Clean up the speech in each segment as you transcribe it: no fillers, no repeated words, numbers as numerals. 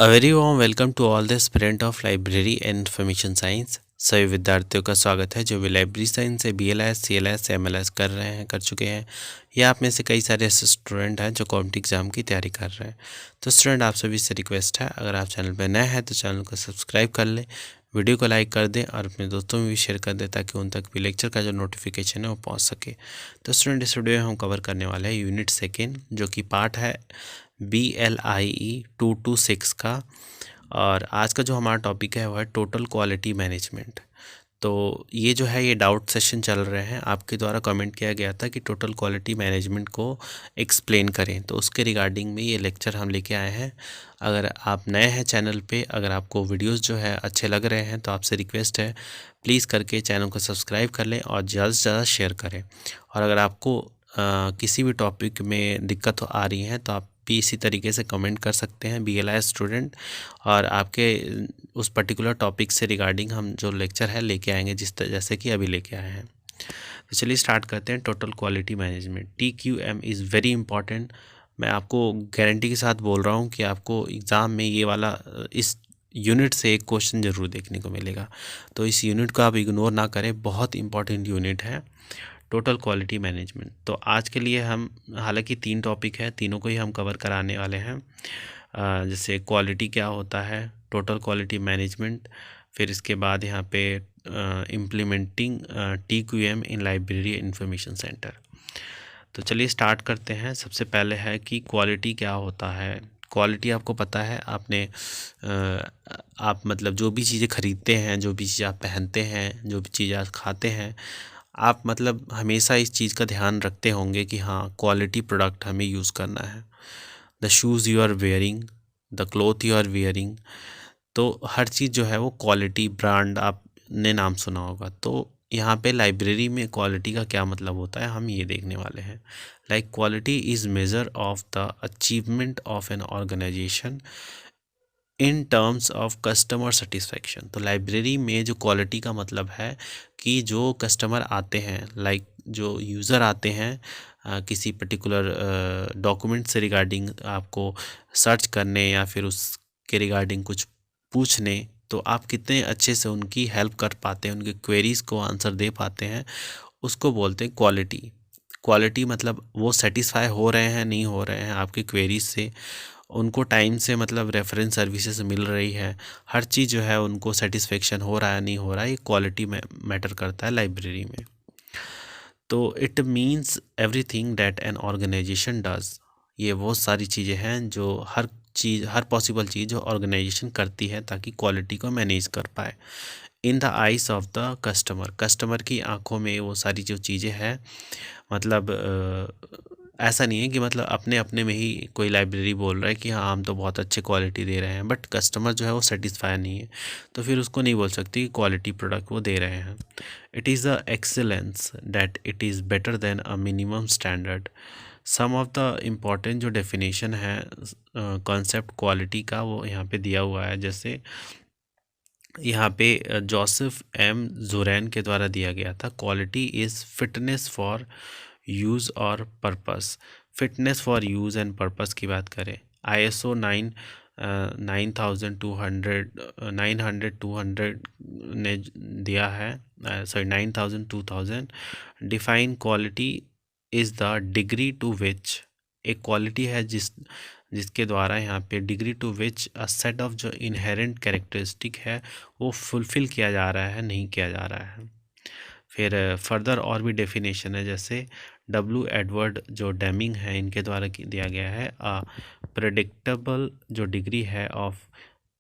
A very warm welcome to all the aspirant of library and information science. सभी विद्यार्थियों का स्वागत है जो भी लाइब्रेरी साइंस से BLS CLS MLS कर रहे हैं कर चुके हैं, या आप में से कई सारे ऐसे स्टूडेंट हैं जो कॉम्पिटिटिव एग्जाम की तैयारी कर रहे हैं। तो स्टूडेंट, आप सभी से रिक्वेस्ट है, अगर आप चैनल पर नए हैं तो चैनल को सब्सक्राइब कर लें, वीडियो को लाइक कर दें और अपने दोस्तों में भी शेयर कर दें ताकि उन तक भी लेक्चर का जो नोटिफिकेशन है वो पहुँच सके। तो स्टूडेंट, इस वीडियो में हम कवर करने वाले हैं यूनिट सेकेंड, जो कि पार्ट है BLIE 226 का। और आज का जो हमारा टॉपिक है वह है टोटल क्वालिटी मैनेजमेंट। तो ये जो है ये डाउट सेशन चल रहे हैं, आपके द्वारा कमेंट किया गया था कि टोटल क्वालिटी मैनेजमेंट को एक्सप्लेन करें, तो उसके रिगार्डिंग में ये लेक्चर हम लेके आए हैं। अगर आप नए हैं चैनल पे, अगर आपको वीडियोस जो है अच्छे लग रहे हैं तो आपसे रिक्वेस्ट है, प्लीज़ करके चैनल को सब्सक्राइब कर लें और ज़्यादा से ज़्यादा शेयर करें। और अगर आपको किसी भी टॉपिक में दिक्कत आ रही है तो आप भी इसी तरीके से कमेंट कर सकते हैं BLI स्टूडेंट, और आपके उस पर्टिकुलर टॉपिक से रिगार्डिंग हम जो लेक्चर है लेके आएंगे, जैसे कि अभी लेके आए हैं। तो चलिए स्टार्ट करते हैं। Total quality management TQM is very important. मैं आपको गारंटी के साथ बोल रहा हूँ कि आपको एग्ज़ाम में ये वाला इस यूनिट से एक क्वेश्चन ज़रूर देखने को मिलेगा। तो इस यूनिट को आप इग्नोर ना करें, बहुत इंपॉर्टेंट यूनिट है टोटल क्वालिटी मैनेजमेंट। तो आज के लिए हम, हालांकि 3 टॉपिक है, तीनों को ही हम कवर कराने वाले हैं। जैसे क्वालिटी क्या होता है, टोटल क्वालिटी मैनेजमेंट, फिर इसके बाद यहाँ पे इम्प्लीमेंटिंग TQM इन लाइब्रेरी इंफॉर्मेशन सेंटर। तो चलिए स्टार्ट करते हैं। सबसे पहले है कि क्वालिटी क्या होता है। क्वालिटी आपको पता है, आप मतलब जो भी चीज़ें खरीदते हैं, जो भी चीज़ आप पहनते हैं, जो भी चीज़ आप खाते हैं, आप मतलब हमेशा इस चीज़ का ध्यान रखते होंगे कि हाँ, क्वालिटी प्रोडक्ट हमें यूज़ करना है। The shoes you are wearing, the cloth you are wearing, तो हर चीज़ जो है वो क्वालिटी ब्रांड आपने नाम सुना होगा। तो यहाँ पे लाइब्रेरी में क्वालिटी का क्या मतलब होता है, हम ये देखने वाले हैं। Like quality is major of the achievement of an organisation in terms of customer satisfaction. तो लाइब्रेरी में जो क्वालिटी का मतलब है कि जो कस्टमर आते हैं, लाइक जो यूज़र आते हैं, किसी पर्टिकुलर डॉक्यूमेंट से रिगार्डिंग आपको सर्च करने या फिर उसके रिगार्डिंग कुछ पूछने, तो आप कितने अच्छे से उनकी हेल्प कर पाते हैं, उनके क्वेरीज़ को आंसर दे पाते हैं, उसको बोलते हैं क्वालिटी। क्वालिटी मतलब वो सेटिस्फाई हो रहे हैं, नहीं हो रहे हैं आपकी क्वेरीज से, उनको टाइम से मतलब रेफरेंस सर्विसेज मिल रही है, हर चीज़ जो है उनको सेटिस्फेक्शन हो रहा है, नहीं हो रहा है, ये क्वालिटी में मैटर करता है लाइब्रेरी में। तो it means everything that an organisation does. ये वो सारी चीज़ें हैं जो हर चीज़, हर पॉसिबल चीज़ जो ऑर्गेनाइजेशन करती है ताकि क्वालिटी को मैनेज कर पाए। In the eyes of the customer, customer की आंखों में वो सारी जो चीज़ें हैं, मतलब ऐसा नहीं है कि मतलब अपने अपने में ही कोई लाइब्रेरी बोल रहा है कि हाँ, हम तो बहुत अच्छे क्वालिटी दे रहे हैं, बट कस्टमर जो है वो सेटिस्फाई नहीं है, तो फिर उसको नहीं बोल सकती कि क्वालिटी प्रोडक्ट वो दे रहे हैं। It is the excellence that it is better than a minimum standard. Some of the important जो डेफिनेशन है कॉन्सेप्ट क्वालिटी का, वो यहाँ पे दिया हुआ है। जैसे यहाँ पे जोसेफ M जोरैन के द्वारा दिया गया था, quality is fitness for use और purpose. Fitness for use and purpose की बात करें, ISO 9,200 ने दिया है, sorry 9,000 define quality is the degree to which, एक क्वालिटी है जिसके द्वारा यहाँ पे degree to which a set of जो इनहेरेंट कैरेक्टरिस्टिक है वो फुलफ़िल किया जा रहा है, नहीं किया जा रहा है। फिर फर्दर और भी डेफिनेशन है, जैसे W एडवर्ड जो डेमिंग है, इनके द्वारा दिया गया है, प्रेडिक्टेबल जो डिग्री है of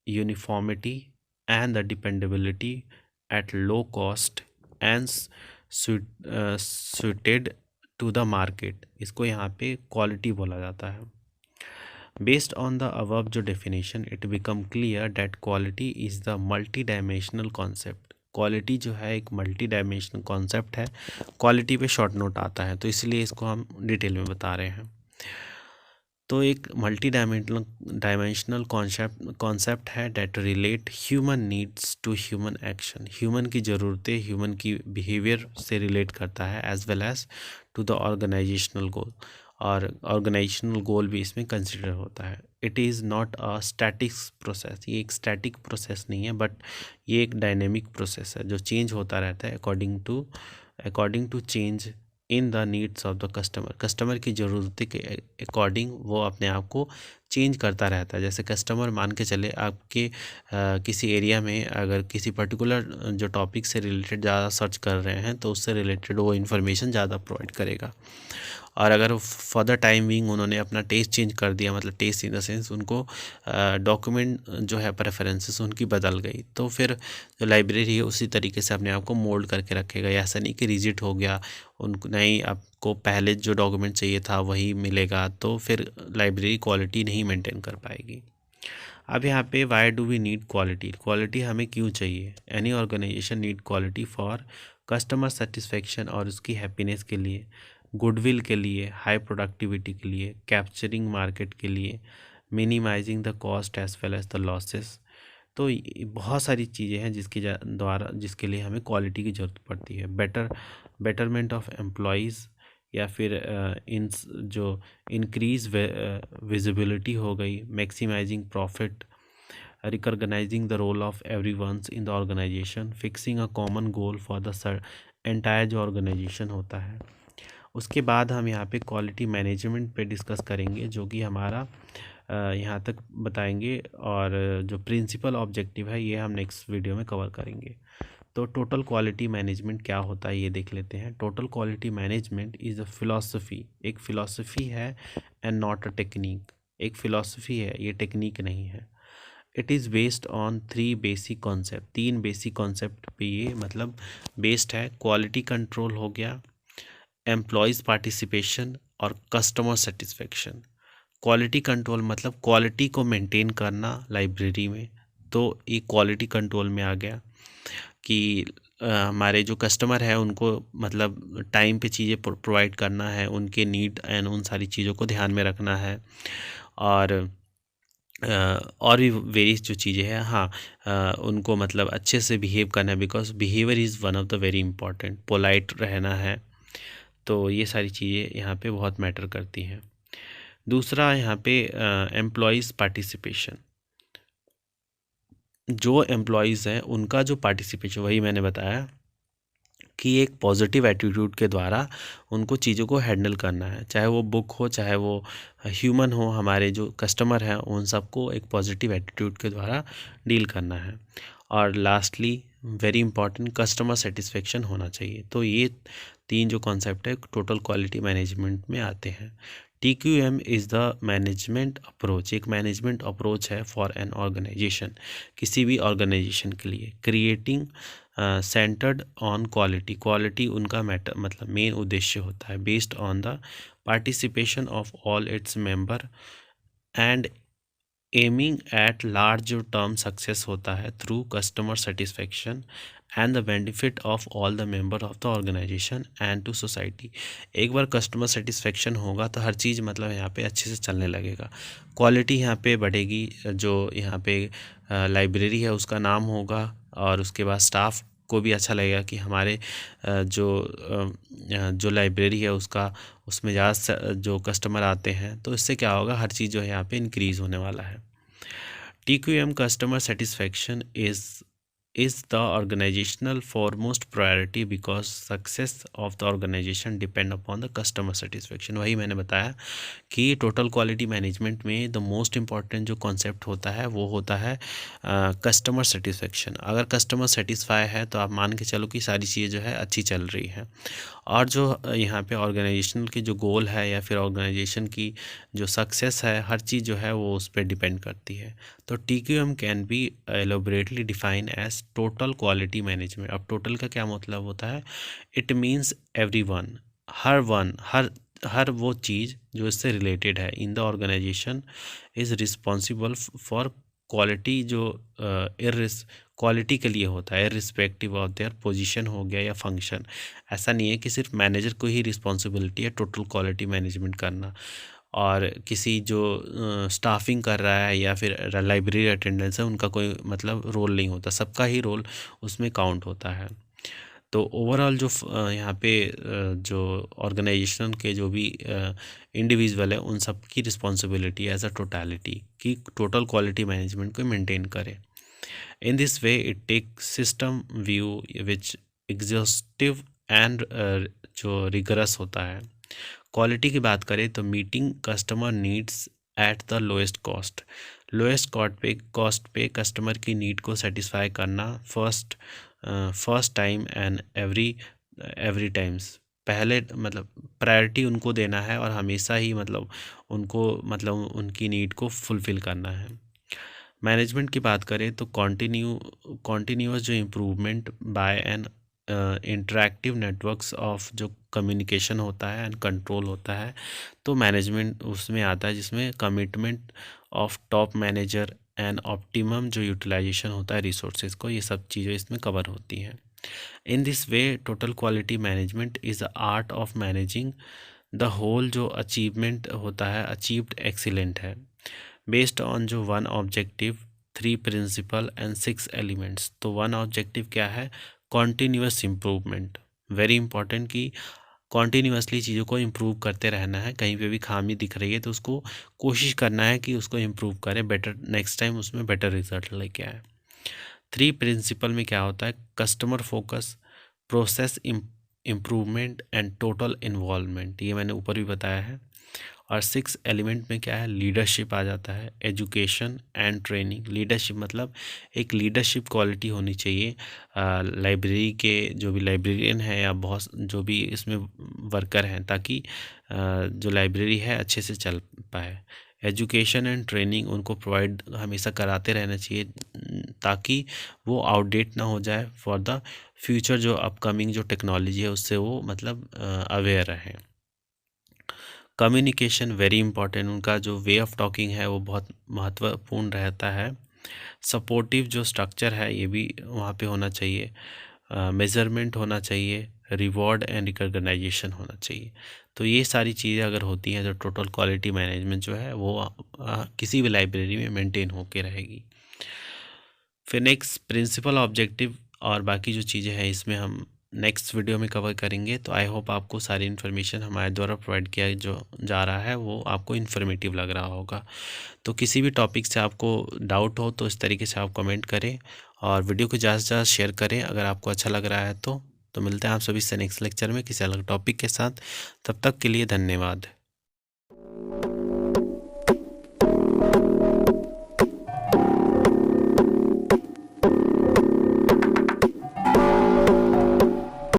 uniformity and the dependability at low cost and suited to the market, इसको यहाँ पे क्वालिटी बोला जाता है। बेस्ड ऑन द अबव जो definition, it become clear that quality is the multi dimensional concept. Quality जो है एक मल्टी डायमेंशनल कॉन्सेप्ट है। क्वालिटी पे शॉर्ट नोट आता है, तो इसलिए इसको हम डिटेल में बता रहे हैं। तो एक मल्टी डायमेंशनल कॉन्सेप्ट है that relate human needs to human action. Human की ज़रूरतें ह्यूमन की बिहेवियर से रिलेट करता है, as well as to the organisational goal. और ऑर्गेनाइजेशनल गोल भी इसमें कंसिडर होता है। It is not a static process, ये एक स्टैटिक प्रोसेस नहीं है, बट ये एक डायनेमिक प्रोसेस है जो चेंज होता रहता है according to change in the needs of the customer की ज़रूरत के अकॉर्डिंग वो अपने आप को चेंज करता रहता है। जैसे कस्टमर मान के चले आपके किसी एरिया में अगर किसी पर्टिकुलर जो टॉपिक से रिलेटेड ज़्यादा सर्च कर रहे हैं तो उससे रिलेटेड वो इन्फॉर्मेशन ज़्यादा प्रोवाइड करेगा। और अगर फॉर द टाइम बिंग उन्होंने अपना टेस्ट चेंज कर दिया, मतलब टेस्ट इन द सेंस उनको डॉक्यूमेंट जो है प्रेफरेंसेस उनकी बदल गई, तो फिर जो लाइब्रेरी है उसी तरीके से अपने आप को मोल्ड करके रखेगा। ऐसा नहीं कि रिजिड हो गया, उनको नहीं आपको पहले जो डॉक्यूमेंट चाहिए था वही मिलेगा, तो फिर लाइब्रेरी क्वालिटी नहीं मेंटेन कर पाएगी। अब यहाँ पे why do we need quality, quality हमें क्यों चाहिए? Any organisation need quality for customer satisfaction, और उसकी हैप्पीनेस के लिए, गुडविल के लिए, हाई प्रोडक्टिविटी के लिए, कैप्चरिंग मार्केट के लिए, minimising the cost as well as the losses. तो बहुत सारी चीज़ें हैं जिसके लिए हमें क्वालिटी की ज़रूरत पड़ती है। बेटरमेंट ऑफ एम्प्लॉयज़, या फिर जो इंक्रीज विजिबिलिटी हो गई, maximising profit, recognising the role of every ones in the organisation, fixing a common goal for the entire जो ऑर्गेनाइजेशन होता है। उसके बाद हम यहाँ पे क्वालिटी मैनेजमेंट पे डिस्कस करेंगे, जो कि हमारा यहाँ तक बताएंगे, और जो प्रिंसिपल ऑब्जेक्टिव है ये हम नेक्स्ट वीडियो में कवर करेंगे। तो टोटल क्वालिटी मैनेजमेंट क्या होता है ये देख लेते हैं। Total quality management is a philosophy, एक फिलॉसफी है एंड नॉट अ टेक्निक। एक फिलॉसफी है, ये टेक्निक नहीं है। It is based on 3 basic concept, 3 basic concept पे ये मतलब बेस्ड है। क्वालिटी कंट्रोल हो गया, एम्प्लॉयज़ पार्टिसिपेशन, और कस्टमर सेटिस्फेक्शन। क्वालिटी कंट्रोल मतलब क्वालिटी को मेंटेन करना लाइब्रेरी में, तो ये क्वालिटी कंट्रोल में आ गया कि हमारे जो कस्टमर है उनको मतलब टाइम पे चीज़ें प्रोवाइड करना है, उनके नीड एंड उन सारी चीज़ों को ध्यान में रखना है। और भी वेरियस जो चीज़ें हैं, हाँ, उनको मतलब अच्छे से बिहेव करना है, because behaviour is one of the very important. Polite रहना है, तो ये सारी चीज़ें यहाँ पे बहुत मैटर करती हैं। दूसरा यहाँ पे एम्प्लॉयज़ पार्टिसिपेशन, जो एम्प्लॉयज़ हैं उनका जो पार्टिसिपेशन, वही मैंने बताया कि एक पॉजिटिव एटीट्यूड के द्वारा उनको चीज़ों को हैंडल करना है, चाहे वो बुक हो, चाहे वो ह्यूमन हो। हमारे जो कस्टमर हैं उन सबको एक पॉजिटिव एटीट्यूड के द्वारा डील करना है। और lastly very important, customer satisfaction होना चाहिए। तो ये 3 जो कॉन्सेप्ट है टोटल क्वालिटी मैनेजमेंट में आते हैं। TQM is the management approach, एक मैनेजमेंट अप्रोच है फॉर एन ऑर्गेनाइजेशन, किसी भी ऑर्गेनाइजेशन के लिए। Creating centred on quality, quality उनका मैटर मतलब मेन उद्देश्य होता है। Based on the participation of all its member and aiming at large जो टर्म सक्सेस होता है through customer satisfaction and the benefit of all the member of the organisation and to society. एक बार customer satisfaction होगा तो हर चीज़ मतलब यहाँ पे अच्छे से चलने लगेगा, क्वालिटी यहाँ पे बढ़ेगी। जो यहाँ पे लाइब्रेरी है उसका नाम होगा, और उसके बाद स्टाफ को भी अच्छा लगेगा कि हमारे जो लाइब्रेरी है उसमें ज़्यादा जो कस्टमर आते हैं, तो इससे क्या होगा, हर चीज़ जो है यहाँ पे इंक्रीज़ होने वाला है। TQM customer satisfaction is the organizational foremost priority because success of the organization depend upon the customer satisfaction। वही मैंने बताया कि टोटल क्वालिटी मैनेजमेंट में द मोस्ट इम्पॉर्टेंट जो कॉन्सेप्ट होता है वो होता है कस्टमर सेटिस्फेक्शन। अगर कस्टमर सेटिस्फाई है तो आप मान के चलो कि सारी चीज़ें जो है अच्छी चल रही है। और जो यहाँ पे ऑर्गेनाइजेशनल की जो गोल है या फिर ऑर्गेनाइजेशन की जो सक्सेस है, हर चीज़ जो है वो उस पर डिपेंड करती है। तो TQM can be elaborately define as total quality management. अब टोटल का क्या मतलब होता है? इट मीन्स एवरीवन, हर वो चीज़ जो इससे रिलेटेड है in the organisation is responsible for quality. जो क्वालिटी के लिए होता है इर्रिस्पेक्टिव ऑफ देयर पोजीशन हो गया या फंक्शन। ऐसा नहीं है कि सिर्फ मैनेजर को ही रिस्पॉन्सिबिलिटी है टोटल क्वालिटी मैनेजमेंट करना, और किसी जो स्टाफिंग कर रहा है या फिर लाइब्रेरी अटेंडेंस है उनका कोई मतलब रोल नहीं होता, सबका ही रोल उसमें काउंट होता है। तो ओवरऑल जो यहाँ पे जो ऑर्गेनाइजेशन के जो भी इंडिविजुअल है उन सब की रिस्पॉन्सिबिलिटी एज अ टोटलिटी कि टोटल क्वालिटी मैनेजमेंट को मेंटेन करे। इन this way it tech system view which exhaustive and जो रिगरस होता है। क्वालिटी की बात करें तो meeting customer needs at the lowest cost पे कस्टमर की नीड को सेटिस्फाई करना first time and every times. पहले मतलब प्रायोरिटी उनको देना है और हमेशा ही मतलब उनको मतलब उनकी नीड को फुलफ़िल करना है। मैनेजमेंट की बात करें तो कॉन्टिन्यूअस जो improvement by an interactive networks of जो कम्युनिकेशन होता है एंड कंट्रोल होता है, तो मैनेजमेंट उसमें आता है जिसमें commitment of top manager and optimum जो यूटिलाइजेशन होता है रिसोर्सेज को, ये सब चीज़ें इसमें कवर होती हैं। In this way total quality management is the art of managing the whole जो अचीवमेंट होता है अचीव्ड एक्सीलेंट है बेस्ड ऑन जो one objective 3 principle and 6 elements. तो वन ऑब्जेक्टिव क्या है? Continuous improvement. वेरी इंपॉर्टेंट कि कॉन्टीन्यूअसली चीज़ों को इम्प्रूव करते रहना है। कहीं पे भी खामी दिख रही है तो उसको कोशिश करना है कि उसको इम्प्रूव करें, बेटर नेक्स्ट टाइम उसमें बेटर रिजल्ट लेके आए। 3 प्रिंसिपल में क्या होता है? Customer focus, process improvement and total involvement, ये मैंने ऊपर भी बताया है। और 6 एलिमेंट में क्या है? लीडरशिप आ जाता है, एजुकेशन एंड ट्रेनिंग। लीडरशिप मतलब एक लीडरशिप क्वालिटी होनी चाहिए लाइब्रेरी के जो भी लाइब्रेरियन है या बहुत जो भी इसमें वर्कर हैं, ताकि जो लाइब्रेरी है अच्छे से चल पाए। एजुकेशन एंड ट्रेनिंग उनको प्रोवाइड हमेशा कराते रहना चाहिए ताकि वो आउटडेट ना हो जाए फॉर द फ्यूचर, जो अपकमिंग जो टेक्नोलॉजी है उससे वो मतलब अवेयर रहें। कम्युनिकेशन वेरी इंपॉर्टेंट, उनका जो वे ऑफ टॉकिंग है वो बहुत महत्वपूर्ण रहता है। सपोर्टिव जो स्ट्रक्चर है ये भी वहाँ पे होना चाहिए। मेज़रमेंट होना चाहिए, रिवॉर्ड एंड रिकॉग्नाइजेशन होना चाहिए। तो ये सारी चीज़ें अगर होती हैं तो टोटल क्वालिटी मैनेजमेंट जो है वो किसी भी लाइब्रेरी में मेंटेन होके रहेगी। फिर नेक्स्ट प्रिंसिपल ऑब्जेक्टिव और बाकी जो चीज़ें हैं इसमें हम नेक्स्ट वीडियो में कवर करेंगे। तो आई होप आपको सारी इन्फॉर्मेशन हमारे द्वारा प्रोवाइड किया जो जा रहा है वो आपको इन्फॉर्मेटिव लग रहा होगा। तो किसी भी टॉपिक से आपको डाउट हो तो इस तरीके से आप कमेंट करें और वीडियो को ज़्यादा से ज़्यादा शेयर करें अगर आपको अच्छा लग रहा है तो मिलते हैं आप सभी से नेक्स्ट लेक्चर में किसी अलग टॉपिक के साथ। तब तक के लिए धन्यवाद।